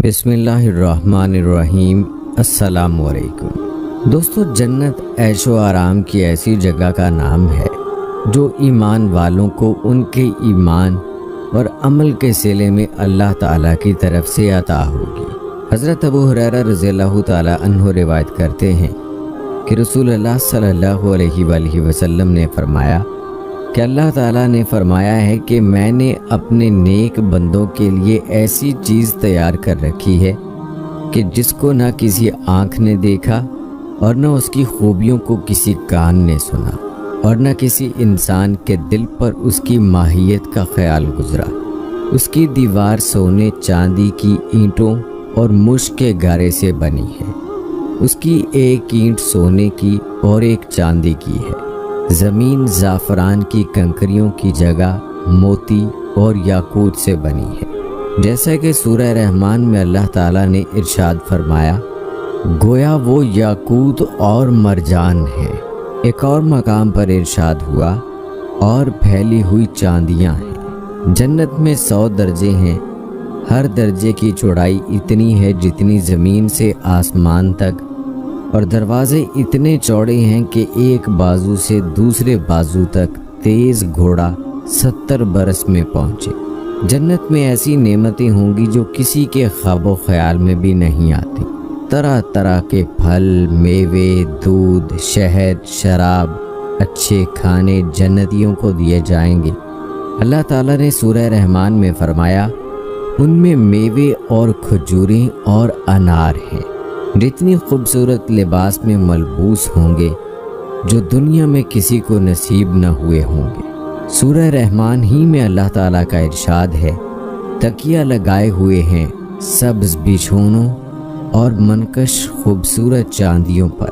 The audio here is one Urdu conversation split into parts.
بسم اللہ الرحمن الرحیم۔ السلام علیکم دوستو، جنت عیش و آرام کی ایسی جگہ کا نام ہے جو ایمان والوں کو ان کے ایمان اور عمل کے صلے میں اللہ تعالیٰ کی طرف سے عطا ہوگی۔ حضرت ابو ہریرہ رضی اللہ تعالیٰ عنہ روایت کرتے ہیں کہ رسول اللہ صلی اللہ علیہ وآلہ وسلم نے فرمایا کہ اللہ تعالیٰ نے فرمایا ہے کہ میں نے اپنے نیک بندوں کے لیے ایسی چیز تیار کر رکھی ہے کہ جس کو نہ کسی آنکھ نے دیکھا اور نہ اس کی خوبیوں کو کسی کان نے سنا اور نہ کسی انسان کے دل پر اس کی ماہیت کا خیال گزرا۔ اس کی دیوار سونے چاندی کی اینٹوں اور مشک کے گارے سے بنی ہے۔ اس کی ایک اینٹ سونے کی اور ایک چاندی کی ہے۔ زمین زعفران کی کنکریوں کی جگہ موتی اور یاقوت سے بنی ہے۔ جیسا کہ سورہ رحمان میں اللہ تعالیٰ نے ارشاد فرمایا، گویا وہ یاقوت اور مرجان ہے۔ ایک اور مقام پر ارشاد ہوا، اور پھیلی ہوئی چاندیاں ہیں۔ جنت میں 100 درجے ہیں، ہر درجے کی چوڑائی اتنی ہے جتنی زمین سے آسمان تک، اور دروازے اتنے چوڑے ہیں کہ ایک بازو سے دوسرے بازو تک تیز گھوڑا 70 برس میں پہنچے۔ جنت میں ایسی نعمتیں ہوں گی جو کسی کے خواب و خیال میں بھی نہیں آتی۔ طرح طرح کے پھل، میوے، دودھ، شہد، شراب، اچھے کھانے جنتیوں کو دیے جائیں گے۔ اللہ تعالیٰ نے سورہ رحمان میں فرمایا، ان میں میوے اور کھجوریں اور انار ہیں، جتنی خوبصورت لباس میں ملبوس ہوں گے جو دنیا میں کسی کو نصیب نہ ہوئے ہوں گے۔ سورہ رحمان ہی میں اللہ تعالیٰ کا ارشاد ہے، تکیہ لگائے ہوئے ہیں سبز بچھونوں اور منقش خوبصورت چاندیوں پر۔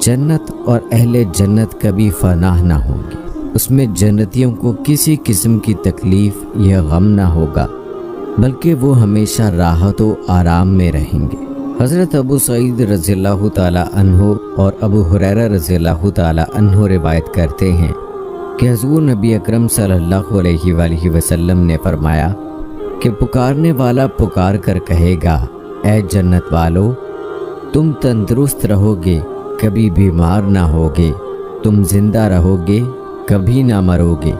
جنت اور اہل جنت کبھی فنا نہ ہوں گے۔ اس میں جنتیوں کو کسی قسم کی تکلیف یا غم نہ ہوگا، بلکہ وہ ہمیشہ راحت و آرام میں رہیں گے۔ حضرت ابو سعید رضی اللہ تعالیٰ عنہ اور ابو ہریرہ رضی اللہ تعالیٰ عنہ روایت کرتے ہیں کہ حضور نبی اکرم صلی اللہ علیہ وآلہ وسلم نے فرمایا کہ پکارنے والا پکار کر کہے گا، اے جنت والو، تم تندرست رہو گے، کبھی بیمار نہ ہوگے، تم زندہ رہو گے، کبھی نہ مرو گے،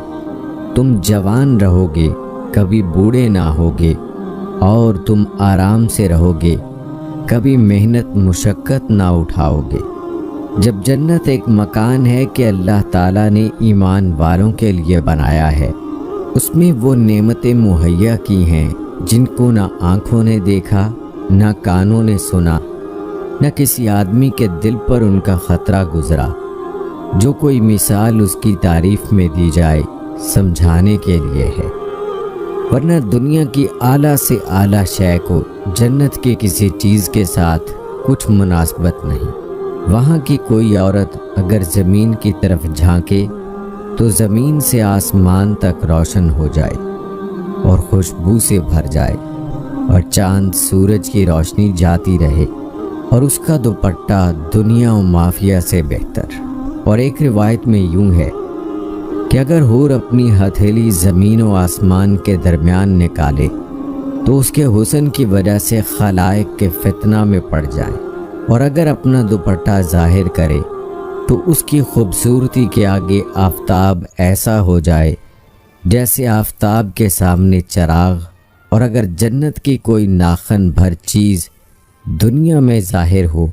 تم جوان رہو گے، کبھی بوڑھے نہ ہوگے، اور تم آرام سے رہو گے، کبھی محنت مشقت نہ اٹھاؤ گے۔ جب جنت ایک مکان ہے کہ اللہ تعالیٰ نے ایمان والوں کے لیے بنایا ہے، اس میں وہ نعمتیں مہیا کی ہیں جن کو نہ آنکھوں نے دیکھا، نہ کانوں نے سنا، نہ کسی آدمی کے دل پر ان کا خطرہ گزرا۔ جو کوئی مثال اس کی تعریف میں دی جائے سمجھانے کے لیے ہے، ورنہ دنیا کی اعلیٰ سے اعلیٰ شے کو جنت کی کسی چیز کے ساتھ کچھ مناسبت نہیں۔ وہاں کی کوئی عورت اگر زمین کی طرف جھانکے تو زمین سے آسمان تک روشن ہو جائے اور خوشبو سے بھر جائے، اور چاند سورج کی روشنی جاتی رہے، اور اس کا دوپٹہ دنیا و مافیہ سے بہتر۔ اور ایک روایت میں یوں ہے کہ اگر حور اپنی ہتھیلی زمین و آسمان کے درمیان نکالے تو اس کے حسن کی وجہ سے خلائق کے فتنہ میں پڑ جائیں، اور اگر اپنا دوپٹہ ظاہر کرے تو اس کی خوبصورتی کے آگے آفتاب ایسا ہو جائے جیسے آفتاب کے سامنے چراغ۔ اور اگر جنت کی کوئی ناخن بھر چیز دنیا میں ظاہر ہو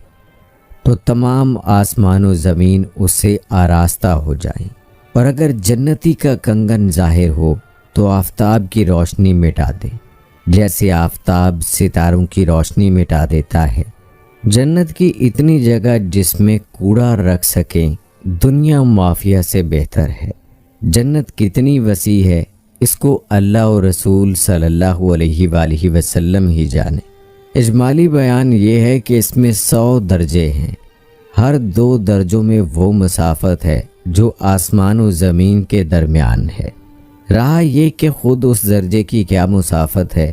تو تمام آسمان و زمین اس سے آراستہ ہو جائیں، اور اگر جنتی کا کنگن ظاہر ہو تو آفتاب کی روشنی مٹا دے، جیسے آفتاب ستاروں کی روشنی مٹا دیتا ہے۔ جنت کی اتنی جگہ جس میں کوڑا رکھ سکیں دنیا معافیہ سے بہتر ہے۔ جنت کتنی وسیع ہے اس کو اللہ و رسول صلی اللہ علیہ وآلہ وسلم ہی جانے۔ اجمالی بیان یہ ہے کہ اس میں 100 درجے ہیں، ہر 2 درجوں میں وہ مسافت ہے جو آسمان و زمین کے درمیان ہے۔ رہا یہ کہ خود اس درجے کی کیا مسافت ہے،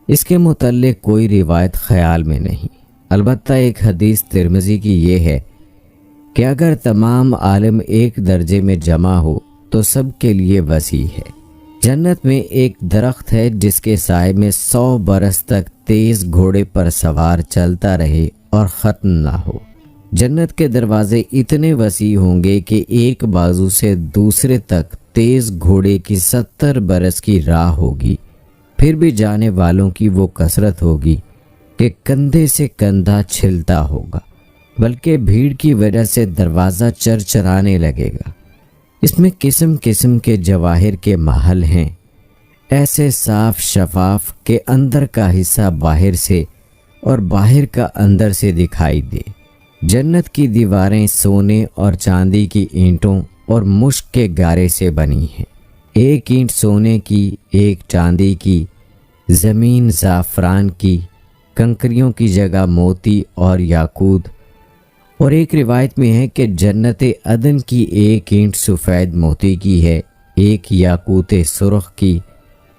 اس کے متعلق کوئی روایت خیال میں نہیں۔ البتہ ایک حدیث ترمذی کی یہ ہے کہ اگر تمام عالم ایک درجے میں جمع ہو تو سب کے لیے وسیع ہے۔ جنت میں ایک درخت ہے جس کے سائے میں 100 برس تک تیز گھوڑے پر سوار چلتا رہے اور ختم نہ ہو۔ جنت کے دروازے اتنے وسیع ہوں گے کہ ایک بازو سے دوسرے تک تیز گھوڑے کی 70 برس کی راہ ہوگی، پھر بھی جانے والوں کی وہ کثرت ہوگی کہ کندھے سے کندھا چھلتا ہوگا، بلکہ بھیڑ کی وجہ سے دروازہ چرچرانے لگے گا۔ اس میں قسم قسم کے جواہر کے محل ہیں، ایسے صاف شفاف کہ اندر کا حصہ باہر سے اور باہر کا اندر سے دکھائی دے۔ جنت کی دیواریں سونے اور چاندی کی اینٹوں اور مشک کے گارے سے بنی ہیں، ایک اینٹ سونے کی، ایک چاندی کی، زمین زعفران کی، کنکریوں کی جگہ موتی اور یاقوت، اور ایک روایت میں ہے کہ جنت عدن کی ایک اینٹ سفید موتی کی ہے، ایک یاقوت سرخ کی،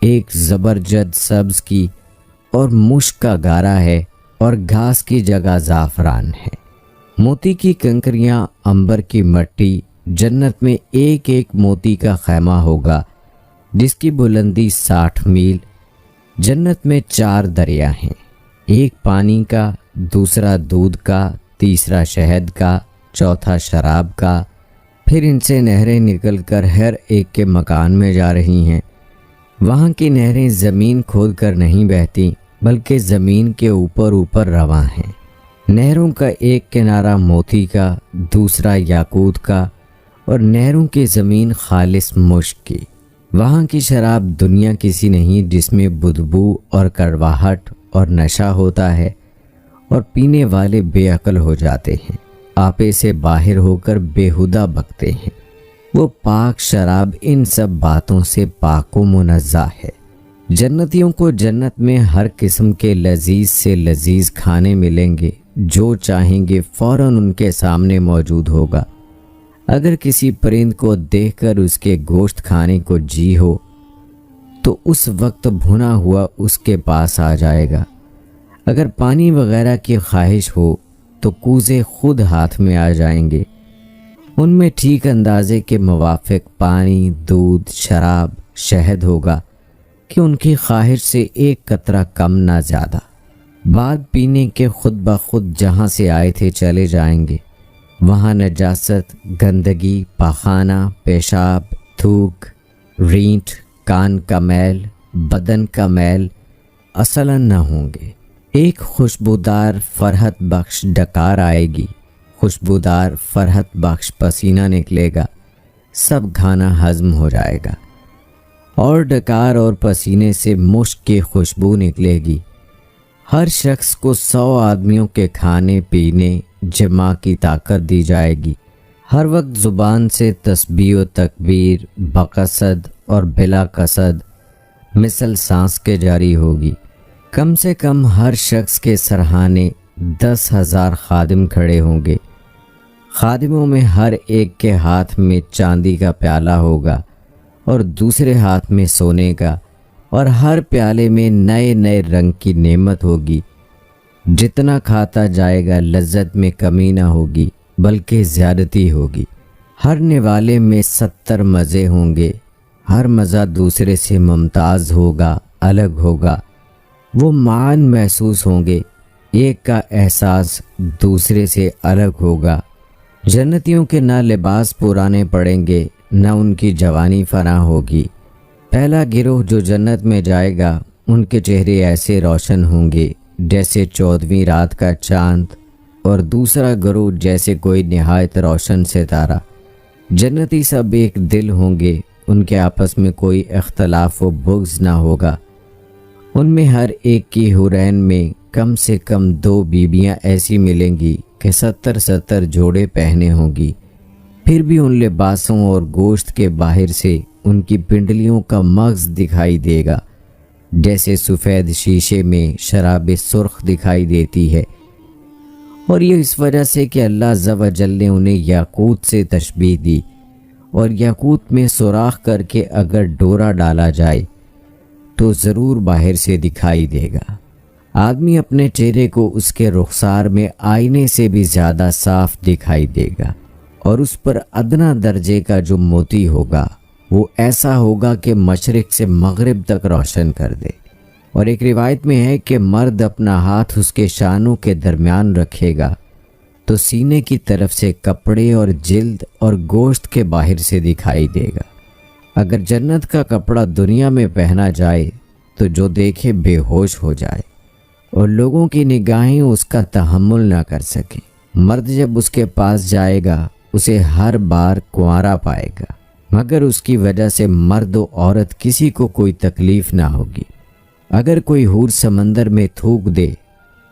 ایک زبرجد سبز کی، اور مشک کا گارا ہے، اور گھاس کی جگہ زعفران ہے۔ موتی کی کنکریاں، عنبر کی مٹی، جنت میں ایک ایک موتی کا خیمہ ہوگا جس کی بلندی 60 میل۔ جنت میں 4 دریا ہیں، ایک پانی کا، دوسرا دودھ کا، تیسرا شہد کا، چوتھا شراب کا، پھر ان سے نہریں نکل کر ہر ایک کے مکان میں جا رہی ہیں۔ وہاں کی نہریں زمین کھود کر نہیں بہتی بلکہ زمین کے اوپر اوپر رواں ہیں۔ نہروں کا ایک کنارہ موتی کا، دوسرا یاقوت کا، اور نہروں کی زمین خالص مشک کی۔ وہاں کی شراب دنیا کسی نہیں جس میں بدبو اور کڑواہٹ اور نشہ ہوتا ہے، اور پینے والے بے عقل ہو جاتے ہیں، آپے سے باہر ہو کر بیہودہ بکتے ہیں۔ وہ پاک شراب ان سب باتوں سے پاک و منزہ ہے۔ جنتیوں کو جنت میں ہر قسم کے لذیذ سے لذیذ کھانے ملیں گے، جو چاہیں گے فوراً ان کے سامنے موجود ہوگا۔ اگر کسی پرند کو دیکھ کر اس کے گوشت کھانے کو جی ہو تو اس وقت بھنا ہوا اس کے پاس آ جائے گا۔ اگر پانی وغیرہ کی خواہش ہو تو کوزے خود ہاتھ میں آ جائیں گے۔ ان میں ٹھیک اندازے کے موافق پانی، دودھ، شراب، شہد ہوگا کہ ان کی خواہش سے ایک قطرہ کم نہ زیادہ۔ بعد پینے کے خود بخود جہاں سے آئے تھے چلے جائیں گے۔ وہاں نجاست، گندگی، پاخانہ، پیشاب، تھوک، رینٹ، کان کا میل، بدن کا میل اصلاً نہ ہوں گے۔ ایک خوشبودار فرحت بخش ڈکار آئے گی، خوشبودار فرحت بخش پسینہ نکلے گا، سب کھانا ہضم ہو جائے گا، اور ڈکار اور پسینے سے مشک کی خوشبو نکلے گی۔ ہر شخص کو 100 آدمیوں کے کھانے پینے جمع کی طاقت دی جائے گی۔ ہر وقت زبان سے تسبیح و تکبیر بقصد اور بلا قصد مثل سانس کے جاری ہوگی۔ کم سے کم ہر شخص کے سرہانے 10,000 خادم کھڑے ہوں گے۔ خادموں میں ہر ایک کے ہاتھ میں چاندی کا پیالہ ہوگا اور دوسرے ہاتھ میں سونے کا، اور ہر پیالے میں نئے نئے رنگ کی نعمت ہوگی۔ جتنا کھاتا جائے گا لذت میں کمی نہ ہوگی بلکہ زیادتی ہوگی۔ ہر نوالے میں 70 مزے ہوں گے، ہر مزہ دوسرے سے ممتاز ہوگا، الگ ہوگا۔ وہ معان محسوس ہوں گے، ایک کا احساس دوسرے سے الگ ہوگا۔ جنتیوں کے نہ لباس پرانے پڑیں گے، نہ ان کی جوانی فنا ہوگی۔ پہلا گروہ جو جنت میں جائے گا ان کے چہرے ایسے روشن ہوں گے جیسے 14ویں رات کا چاند، اور دوسرا گروہ جیسے کوئی نہایت روشن ستارہ۔ جنتی سب ایک دل ہوں گے، ان کے آپس میں کوئی اختلاف و بغض نہ ہوگا۔ ان میں ہر ایک کی حورین میں کم سے کم 2 بیویاں ایسی ملیں گی کہ 70 جوڑے پہنے ہوں گی، پھر بھی ان لباسوں اور گوشت کے باہر سے ان کی پنڈلیوں کا مغز دکھائی دے گا، جیسے سفید شیشے میں شراب سرخ دکھائی دیتی ہے۔ اور یہ اس وجہ سے کہ اللہ عز و جل نے انہیں یاقوت سے تشبیہ دی، اور یاقوت میں سوراخ کر کے اگر ڈورا ڈالا جائے تو ضرور باہر سے دکھائی دے گا۔ آدمی اپنے چہرے کو اس کے رخسار میں آئینے سے بھی زیادہ صاف دکھائی دے گا، اور اس پر ادنا درجے کا جو موتی ہوگا وہ ایسا ہوگا کہ مشرق سے مغرب تک روشن کر دے۔ اور ایک روایت میں ہے کہ مرد اپنا ہاتھ اس کے شانوں کے درمیان رکھے گا تو سینے کی طرف سے کپڑے اور جلد اور گوشت کے باہر سے دکھائی دے گا۔ اگر جنت کا کپڑا دنیا میں پہنا جائے تو جو دیکھے بے ہوش ہو جائے اور لوگوں کی نگاہیں اس کا تحمل نہ کر سکیں۔ مرد جب اس کے پاس جائے گا اسے ہر بار کنوارا پائے گا، مگر اس کی وجہ سے مرد و عورت کسی کو کوئی تکلیف نہ ہوگی۔ اگر کوئی حور سمندر میں تھوک دے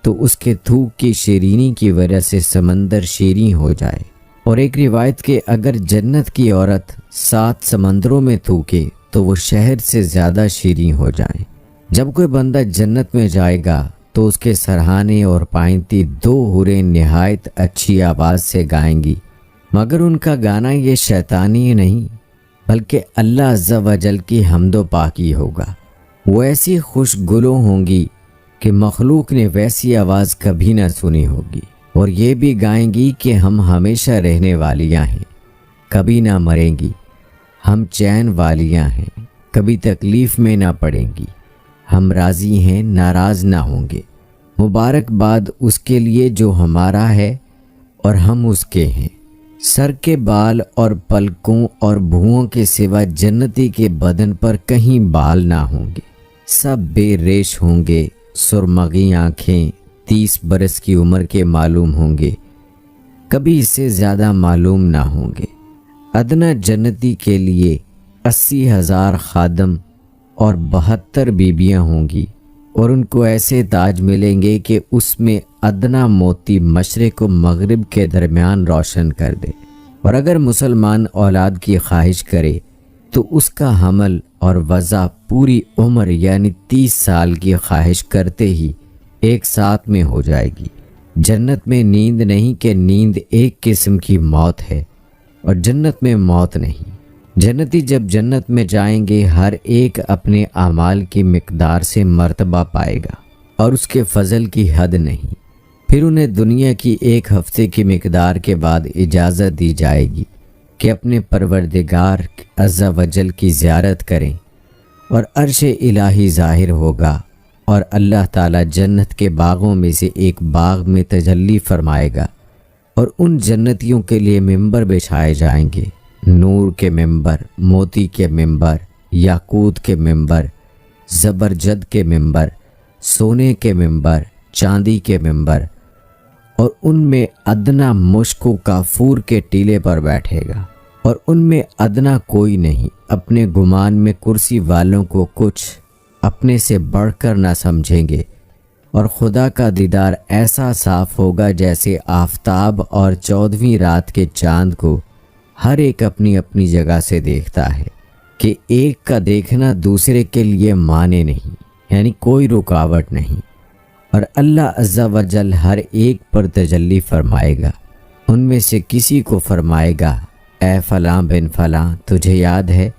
تو اس کے تھوک کی شیرینی کی وجہ سے سمندر شیریں ہو جائے۔ اور ایک روایت کہ اگر جنت کی عورت 7 سمندروں میں تھوکے تو وہ شہد سے زیادہ شیریں ہو جائیں۔ جب کوئی بندہ جنت میں جائے گا تو اس کے سرہانے اور پائنتی 2 حوریں نہایت اچھی آواز سے گائیں گی، مگر ان کا گانا یہ شیطانی نہیں بلکہ اللہ عز و جل کی حمد و پاکی ہوگا۔ وہ ایسی خوش گلوں ہوں گی کہ مخلوق نے ویسی آواز کبھی نہ سنی ہوگی، اور یہ بھی گائیں گی کہ ہم ہمیشہ رہنے والیاں ہیں، کبھی نہ مریں گی، ہم چین والیاں ہیں، کبھی تکلیف میں نہ پڑیں گی، ہم راضی ہیں، ناراض نہ ہوں گے۔ مبارکباد اس کے لیے جو ہمارا ہے اور ہم اس کے ہیں۔ سر کے بال اور پلکوں اور بھوؤں کے سوا جنتی کے بدن پر کہیں بال نہ ہوں گے، سب بے ریش ہوں گے، سرمغی آنکھیں، 30 برس کی عمر کے معلوم ہوں گے، کبھی اس سے زیادہ معلوم نہ ہوں گے۔ ادنا جنتی کے لیے 80,000 خادم اور 72 بیبیاں ہوں گی، اور ان کو ایسے تاج ملیں گے کہ اس میں ادنا موتی مشرق و مغرب کے درمیان روشن کر دے۔ اور اگر مسلمان اولاد کی خواہش کرے تو اس کا حمل اور وضع پوری عمر یعنی 30 سال کی خواہش کرتے ہی ایک ساتھ میں ہو جائے گی۔ جنت میں نیند نہیں کہ نیند ایک قسم کی موت ہے، اور جنت میں موت نہیں۔ جنتی جب جنت میں جائیں گے ہر ایک اپنے اعمال کی مقدار سے مرتبہ پائے گا، اور اس کے فضل کی حد نہیں۔ پھر انہیں دنیا کی 1 ہفتے کی مقدار کے بعد اجازت دی جائے گی کہ اپنے پروردگار عز و جل کی زیارت کریں، اور عرش الہی ظاہر ہوگا، اور اللہ تعالیٰ جنت کے باغوں میں سے ایک باغ میں تجلی فرمائے گا، اور ان جنتیوں کے لیے ممبر بچھائے جائیں گے، نور کے ممبر، موتی کے ممبر، یاقوت کے ممبر، زبرجد کے ممبر، سونے کے ممبر، چاندی کے ممبر، اور ان میں ادنا مشک و کافور کے ٹیلے پر بیٹھے گا، اور ان میں ادنا کوئی نہیں۔ اپنے گمان میں کرسی والوں کو کچھ اپنے سے بڑھ کر نہ سمجھیں گے، اور خدا کا دیدار ایسا صاف ہوگا جیسے آفتاب اور 14ویں رات کے چاند کو ہر ایک اپنی اپنی جگہ سے دیکھتا ہے، کہ ایک کا دیکھنا دوسرے کے لیے معنی نہیں، یعنی کوئی رکاوٹ نہیں۔ اور اللہ عز و جل ہر ایک پر تجلی فرمائے گا، ان میں سے کسی کو فرمائے گا، اے فلاں بن فلاں، تجھے یاد ہے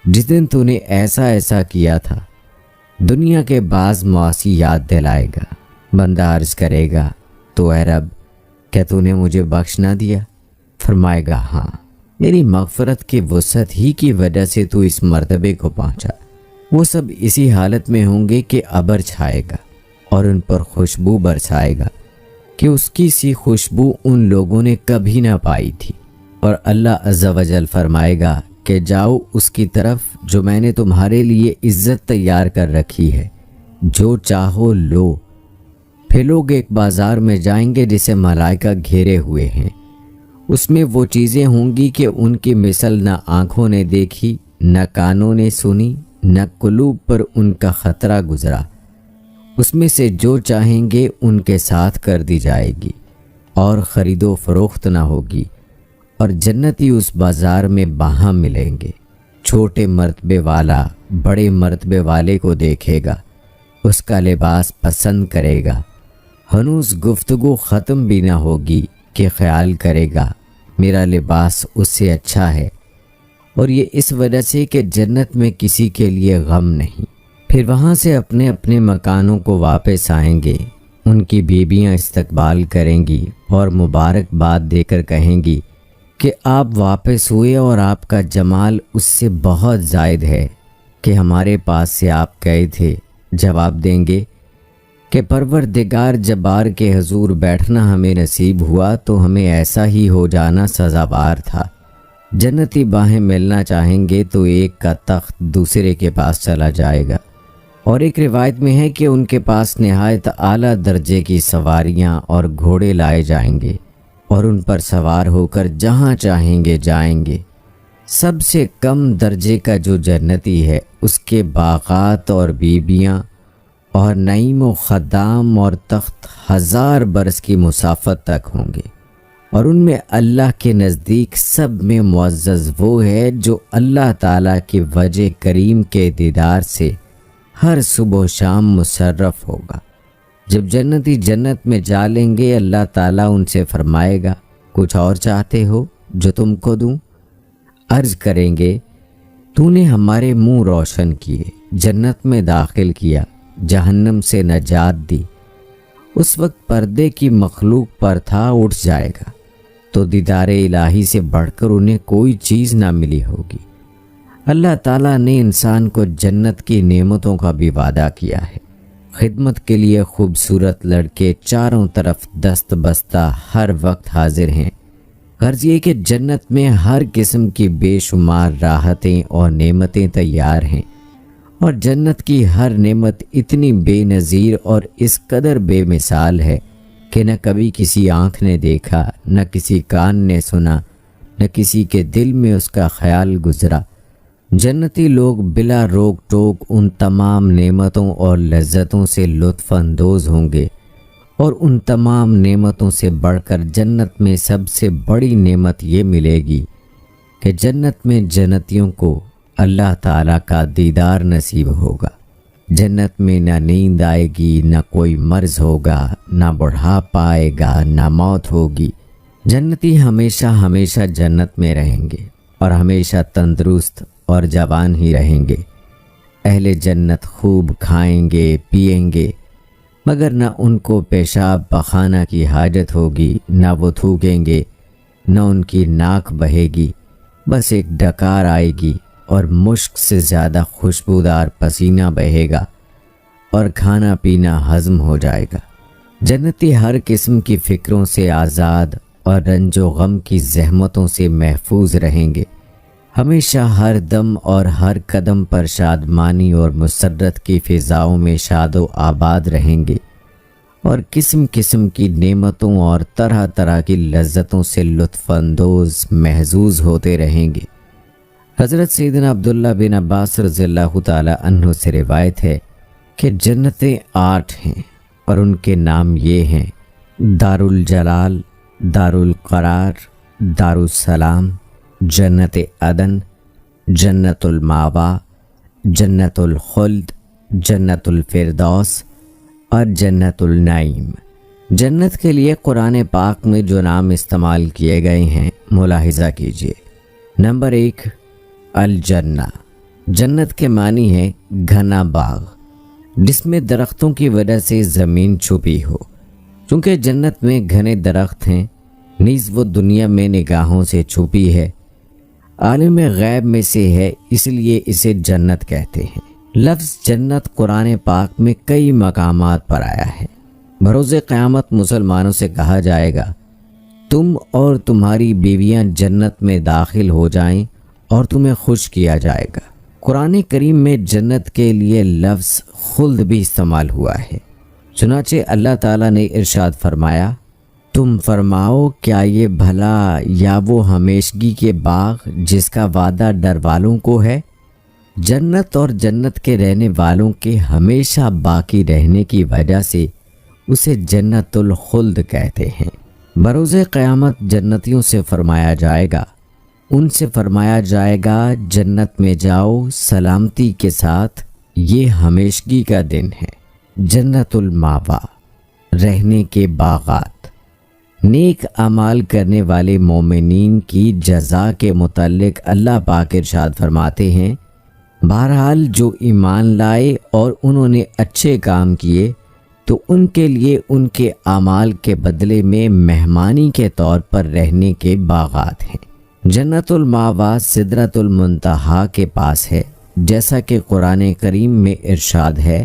جس دن تو نے ایسا ایسا کیا تھا؟ دنیا کے بعض معاصی یاد دلائے گا۔ بندہ عرض کرے گا، تو اے رب کیا تو نے مجھے بخش نہ دیا؟ فرمائے گا، ہاں، میری مغفرت کی وسعت ہی کی وجہ سے تو اس مرتبے کو پہنچا۔ وہ سب اسی حالت میں ہوں گے کہ ابر چھائے گا اور ان پر خوشبو برسائے گا کہ اس کی سی خوشبو ان لوگوں نے کبھی نہ پائی تھی۔ اور اللہ عز و جل فرمائے گا کہ جاؤ اس کی طرف جو میں نے تمہارے لیے عزت تیار کر رکھی ہے، جو چاہو لو۔ پھر لوگ ایک بازار میں جائیں گے جسے ملائکہ گھیرے ہوئے ہیں، اس میں وہ چیزیں ہوں گی کہ ان کی مثل نہ آنکھوں نے دیکھی، نہ کانوں نے سنی، نہ قلوب پر ان کا خطرہ گزرا۔ اس میں سے جو چاہیں گے ان کے ساتھ کر دی جائے گی، اور خرید و فروخت نہ ہوگی، اور جنتی اس بازار میں باہم ملیں گے۔ چھوٹے مرتبے والا بڑے مرتبے والے کو دیکھے گا، اس کا لباس پسند کرے گا، ہنوز گفتگو ختم بھی نہ ہوگی کہ خیال کرے گا میرا لباس اس سے اچھا ہے، اور یہ اس وجہ سے کہ جنت میں کسی کے لیے غم نہیں۔ پھر وہاں سے اپنے اپنے مکانوں کو واپس آئیں گے، ان کی بیویاں استقبال کریں گی اور مبارکباد دے کر کہیں گی کہ آپ واپس ہوئے اور آپ کا جمال اس سے بہت زائد ہے کہ ہمارے پاس سے آپ گئے تھے، جواب دیں گے کہ پروردگار جبار کے حضور بیٹھنا ہمیں نصیب ہوا تو ہمیں ایسا ہی ہو جانا سزاوار تھا۔ جنتی باہیں ملنا چاہیں گے تو ایک کا تخت دوسرے کے پاس چلا جائے گا، اور ایک روایت میں ہے کہ ان کے پاس نہایت اعلیٰ درجے کی سواریاں اور گھوڑے لائے جائیں گے، اور ان پر سوار ہو کر جہاں چاہیں گے جائیں گے۔ سب سے کم درجے کا جو جنتی ہے اس کے باغات اور بیبیاں اور نعیم و خدام اور تخت 1000 برس کی مسافت تک ہوں گے، اور ان میں اللہ کے نزدیک سب میں معزز وہ ہے جو اللہ تعالیٰ کی وجہ کریم کے دیدار سے ہر صبح و شام مصرف ہوگا۔ جب جنتی جنت میں جا لیں گے، اللہ تعالیٰ ان سے فرمائے گا کچھ اور چاہتے ہو جو تم کو دوں؟ عرض کریں گے تو نے ہمارے منہ روشن کیے، جنت میں داخل کیا، جہنم سے نجات دی۔ اس وقت پردے کی مخلوق پر تھا اٹھ جائے گا تو دیدار الہی سے بڑھ کر انہیں کوئی چیز نہ ملی ہوگی۔ اللہ تعالیٰ نے انسان کو جنت کی نعمتوں کا بھی وعدہ کیا ہے۔ خدمت کے لیے خوبصورت لڑکے چاروں طرف دست بستہ ہر وقت حاضر ہیں۔ غرض یہ کہ جنت میں ہر قسم کی بے شمار راحتیں اور نعمتیں تیار ہیں، اور جنت کی ہر نعمت اتنی بے نظیر اور اس قدر بے مثال ہے کہ نہ کبھی کسی آنکھ نے دیکھا، نہ کسی کان نے سنا، نہ کسی کے دل میں اس کا خیال گزرا۔ جنتی لوگ بلا روک ٹوک ان تمام نعمتوں اور لذتوں سے لطف اندوز ہوں گے، اور ان تمام نعمتوں سے بڑھ کر جنت میں سب سے بڑی نعمت یہ ملے گی کہ جنت میں جنتیوں کو اللہ تعالیٰ کا دیدار نصیب ہوگا۔ جنت میں نہ نیند آئے گی، نہ کوئی مرض ہوگا، نہ بڑھاپا آئے گا، نہ موت ہوگی۔ جنتی ہمیشہ ہمیشہ جنت میں رہیں گے اور ہمیشہ تندرست اور جوان ہی رہیں گے۔ اہل جنت خوب کھائیں گے پئیں گے، مگر نہ ان کو پیشاب پخانہ کی حاجت ہوگی، نہ وہ تھوکیں گے، نہ ان کی ناک بہے گی، بس ایک ڈکار آئے گی اور مشک سے زیادہ خوشبودار پسینہ بہے گا، اور کھانا پینا ہضم ہو جائے گا۔ جنتی ہر قسم کی فکروں سے آزاد اور رنج و غم کی زحمتوں سے محفوظ رہیں گے۔ ہمیشہ ہر دم اور ہر قدم پر شادمانی اور مسرت کی فضاؤں میں شاد و آباد رہیں گے، اور قسم قسم کی نعمتوں اور طرح طرح کی لذتوں سے لطف اندوز محظوظ ہوتے رہیں گے۔ حضرت سیدنا عبداللہ بن عباس رضی اللہ تعالی عنہ سے روایت ہے کہ جنتیں 8 ہیں، اور ان کے نام یہ ہیں: دار الجلال، دار القرار، دار السلام، جنت عدن، جنت الماوا، جنت الخلد، جنت الفردوس اور جنت النعیم۔ جنت کے لیے قرآن پاک میں جو نام استعمال کیے گئے ہیں ملاحظہ کیجیے۔ نمبر 1، الجنہ۔ جنت کے معنی ہے گھنا باغ، جس میں درختوں کی وجہ سے زمین چھپی ہو۔ چونکہ جنت میں گھنے درخت ہیں، نیز وہ دنیا میں نگاہوں سے چھپی ہے، عالم غیب میں سے ہے، اس لیے اسے جنت کہتے ہیں۔ لفظ جنت قرآن پاک میں کئی مقامات پر آیا ہے۔ بروز قیامت مسلمانوں سے کہا جائے گا تم اور تمہاری بیویاں جنت میں داخل ہو جائیں اور تمہیں خوش کیا جائے گا۔ قرآن کریم میں جنت کے لیے لفظ خلد بھی استعمال ہوا ہے۔ چنانچہ اللہ تعالیٰ نے ارشاد فرمایا، تم فرماؤ کیا یہ بھلا یا وہ ہمیشگی کے باغ جس کا وعدہ ڈر والوں کو ہے؟ جنت اور جنت کے رہنے والوں کے ہمیشہ باقی رہنے کی وجہ سے اسے جنت الخلد کہتے ہیں۔ بروز قیامت جنتیوں سے فرمایا جائے گا، ان سے فرمایا جائے گا جنت میں جاؤ سلامتی کے ساتھ، یہ ہمیشگی کا دن ہے۔ جنت الماوا، رہنے کے باغات۔ نیک اعمال کرنے والے مومنین کی جزا کے متعلق اللہ پاک ارشاد فرماتے ہیں، بہرحال جو ایمان لائے اور انہوں نے اچھے کام کیے تو ان کے لیے ان کے اعمال کے بدلے میں مہمانی کے طور پر رہنے کے باغات ہیں۔ جنت الماوا سدرۃ المنتہا کے پاس ہے، جیسا کہ قرآن کریم میں ارشاد ہے،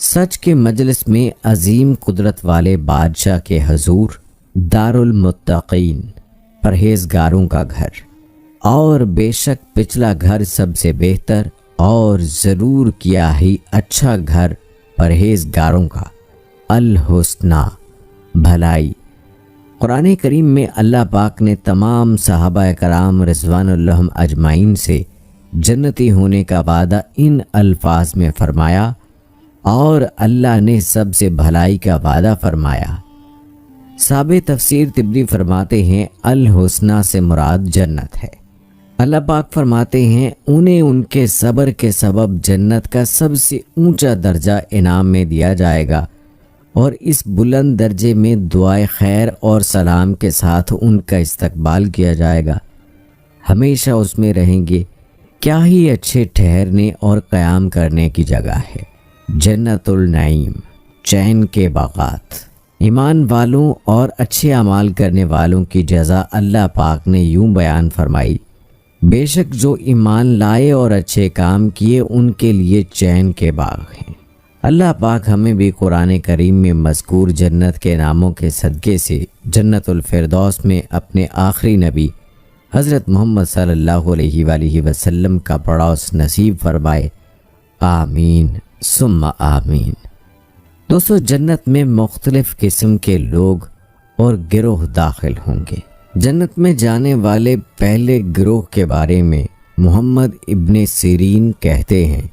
سچ کے مجلس میں عظیم قدرت والے بادشاہ کے حضور، دارالمتقین، پرہیزگاروں کا گھر، اور بے شک پچھلا گھر سب سے بہتر اور ضرور کیا ہی اچھا گھر پرہیزگاروں کا، الحسنہ، بھلائی۔ قرآن کریم میں اللہ پاک نے تمام صحابہ کرام رضوان اللہ اجمعین سے جنتی ہونے کا وعدہ ان الفاظ میں فرمایا، اور اللہ نے سب سے بھلائی کا وعدہ فرمایا۔ صاحب تفسیر طبری فرماتے ہیں الحسنہ سے مراد جنت ہے۔ اللہ پاک فرماتے ہیں انہیں ان کے صبر کے سبب جنت کا سب سے اونچا درجہ انعام میں دیا جائے گا، اور اس بلند درجے میں دعائے خیر اور سلام کے ساتھ ان کا استقبال کیا جائے گا، ہمیشہ اس میں رہیں گے۔ کیا ہی اچھے ٹھہرنے اور قیام کرنے کی جگہ ہے، جنت النعیم، چین کے باغات۔ ایمان والوں اور اچھے اعمال کرنے والوں کی جزا اللہ پاک نے یوں بیان فرمائی، بے شک جو ایمان لائے اور اچھے کام کیے ان کے لیے چین کے باغ ہیں۔ اللہ پاک ہمیں بھی قرآن کریم میں مذکور جنت کے ناموں کے صدقے سے جنت الفردوس میں اپنے آخری نبی حضرت محمد صلی اللہ علیہ وآلہ وسلم کا پڑوس نصیب فرمائے، آمین ثم آمین۔ دوستو، جنت میں مختلف قسم کے لوگ اور گروہ داخل ہوں گے۔ جنت میں جانے والے پہلے گروہ کے بارے میں محمد ابن سیرین کہتے ہیں،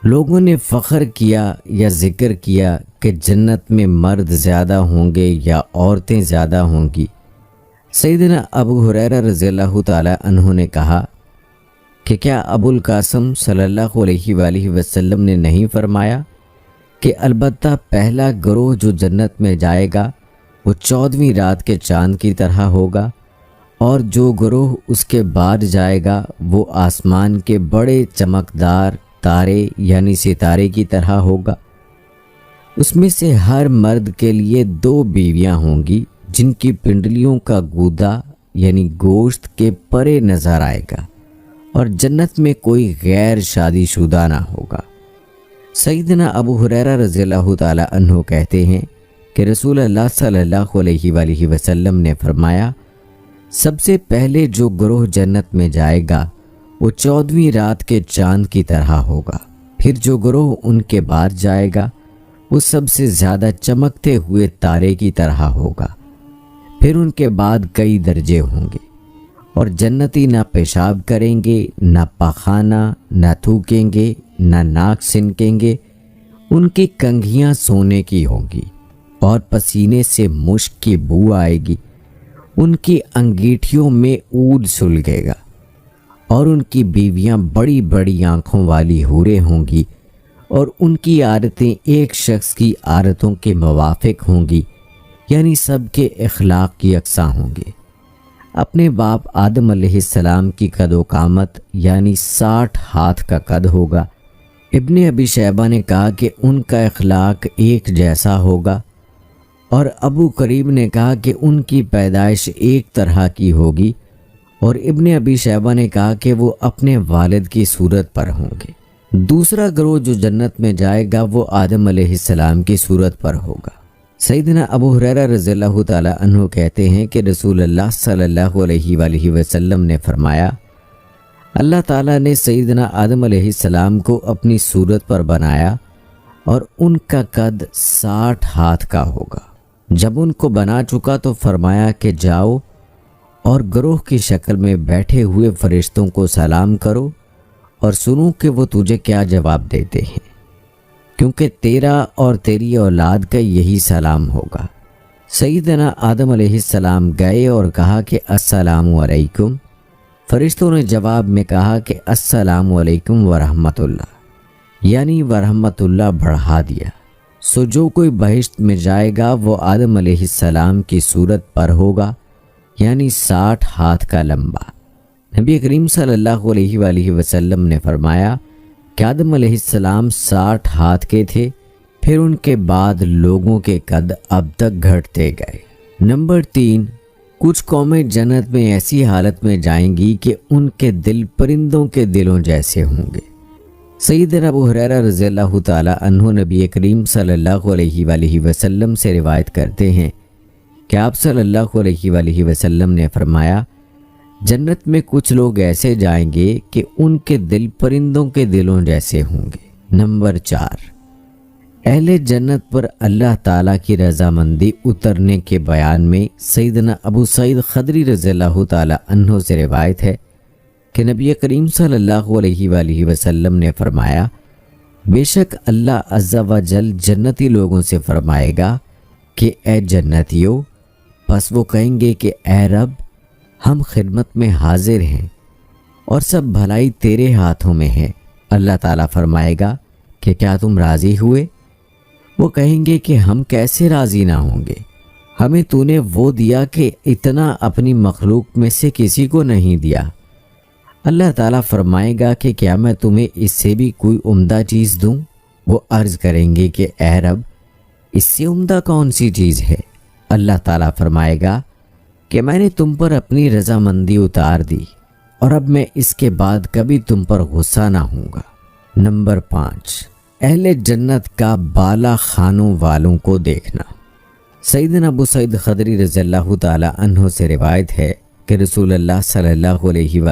لوگوں نے فخر کیا یا ذکر کیا کہ جنت میں مرد زیادہ ہوں گے یا عورتیں زیادہ ہوں گی۔ سیدنا ابو ہریرہ رضی اللہ تعالی عنہ نے کہا کہ کیا ابو القاسم صلی اللہ علیہ وآلہ وسلم نے نہیں فرمایا کہ البتہ پہلا گروہ جو جنت میں جائے گا وہ 14ویں رات کے چاند کی طرح ہوگا، اور جو گروہ اس کے بعد جائے گا وہ آسمان کے بڑے چمکدار تارے یعنی ستارے کی طرح ہوگا۔ اس میں سے ہر مرد کے لیے 2 بیویاں ہوں گی جن کی پنڈلیوں کا گودا یعنی گوشت کے پرے نظر آئے گا، اور جنت میں کوئی غیر شادی شدہ نہ ہوگا۔ سیدنا ابو ہریرہ رضی اللہ تعالی عنہ کہتے ہیں کہ رسول اللہ صلی اللہ علیہ وآلہ وسلم نے فرمایا، سب سے پہلے جو گروہ جنت میں جائے گا وہ 14ویں رات کے چاند کی طرح ہوگا، پھر جو گروہ ان کے بعد جائے گا وہ سب سے زیادہ چمکتے ہوئے تارے کی طرح ہوگا، پھر ان کے بعد کئی درجے ہوں گے، اور جنتی نہ پیشاب کریں گے، نہ پاخانہ، نہ تھوکیں گے، نہ ناک سنکیں گے، ان کی کنگھیاں سونے کی ہوں گی اور پسینے سے مشک کی بو آئے گی، ان کی انگیٹھیوں میں عود سلگے گا، اور ان کی بیویاں بڑی بڑی آنکھوں والی حوریں ہوں گی، اور ان کی عادتیں ایک شخص کی عادتوں کے موافق ہوں گی، یعنی سب کے اخلاق یکساں ہوں گے۔ اپنے باپ آدم علیہ السلام کی قد و قامت یعنی 60 ہاتھ کا قد ہوگا۔ ابن ابی شیبہ نے کہا کہ ان کا اخلاق ایک جیسا ہوگا، اور ابو کریم نے کہا کہ ان کی پیدائش ایک طرح کی ہوگی، اور ابن ابی شیبہ نے کہا کہ وہ اپنے والد کی صورت پر ہوں گے۔ دوسرا گروہ جو جنت میں جائے گا وہ آدم علیہ السلام کی صورت پر ہوگا۔ سیدنا ابو ہریرہ رضی اللہ تعالی عنہ کہتے ہیں کہ رسول اللہ صلی اللہ علیہ وآلہ وسلم نے فرمایا، اللہ تعالیٰ نے سیدنا آدم علیہ السلام کو اپنی صورت پر بنایا، اور ان کا قد 60 ہاتھ کا ہوگا۔ جب ان کو بنا چکا تو فرمایا کہ جاؤ اور گروہ کی شکل میں بیٹھے ہوئے فرشتوں کو سلام کرو اور سنو کہ وہ تجھے کیا جواب دیتے ہیں، کیونکہ تیرا اور تیری اولاد کا یہی سلام ہوگا۔ سیدنا آدم علیہ السلام گئے اور کہا کہ السلام علیکم۔ فرشتوں نے جواب میں کہا کہ السلام علیکم ورحمۃ اللہ، یعنی ورحمۃ اللہ بڑھا دیا۔ سو جو کوئی بہشت میں جائے گا وہ آدم علیہ السلام کی صورت پر ہوگا، یعنی 60 ہاتھ کا لمبا۔ نبی کریم صلی اللہ علیہ وآلہ وسلم نے فرمایا کہ آدم علیہ السلام 60 ہاتھ کے تھے، پھر ان کے بعد لوگوں کے قد اب تک گھٹتے گئے۔ نمبر 3، کچھ قومیں جنت میں ایسی حالت میں جائیں گی کہ ان کے دل پرندوں کے دلوں جیسے ہوں گے۔ سیدنا ابو ہریرہ رضی اللہ تعالی عنہ نبی کریم صلی اللہ علیہ وآلہ وسلم سے روایت کرتے ہیں کہ آپ صلی اللہ علیہ وآلہ وسلم نے فرمایا، جنت میں کچھ لوگ ایسے جائیں گے کہ ان کے دل پرندوں کے دلوں جیسے ہوں گے۔ نمبر 4، اہل جنت پر اللہ تعالیٰ کی رضامندی اترنے کے بیان میں سیدنا ابو سعید خدری رضی اللہ تعالی عنہ سے روایت ہے کہ نبی کریم صلی اللہ علیہ وآلہ وسلم نے فرمایا، بے شک اللہ عز و جل جنتی لوگوں سے فرمائے گا کہ اے جنتیو، پس وہ کہیں گے کہ اے رب، ہم خدمت میں حاضر ہیں اور سب بھلائی تیرے ہاتھوں میں ہے۔ اللہ تعالیٰ فرمائے گا کہ کیا تم راضی ہوئے؟ وہ کہیں گے کہ ہم کیسے راضی نہ ہوں گے، ہمیں تو نے وہ دیا کہ اتنا اپنی مخلوق میں سے کسی کو نہیں دیا۔ اللہ تعالیٰ فرمائے گا کہ کیا میں تمہیں اس سے بھی کوئی عمدہ چیز دوں؟ وہ عرض کریں گے کہ اے رب، اس سے عمدہ کون سی چیز ہے؟ اللہ تعالیٰ فرمائے گا کہ میں نے تم پر اپنی رضامندی اتار دی اور اب میں اس کے بعد کبھی تم پر غصہ نہ ہوں گا۔ نمبر 5، اہل جنت کا بالا خانوں والوں کو دیکھنا۔ سیدنا ابو سعید خدری رضی اللہ تعالی عنہ سے روایت ہے کہ رسول اللہ صلی اللہ علیہ وسلم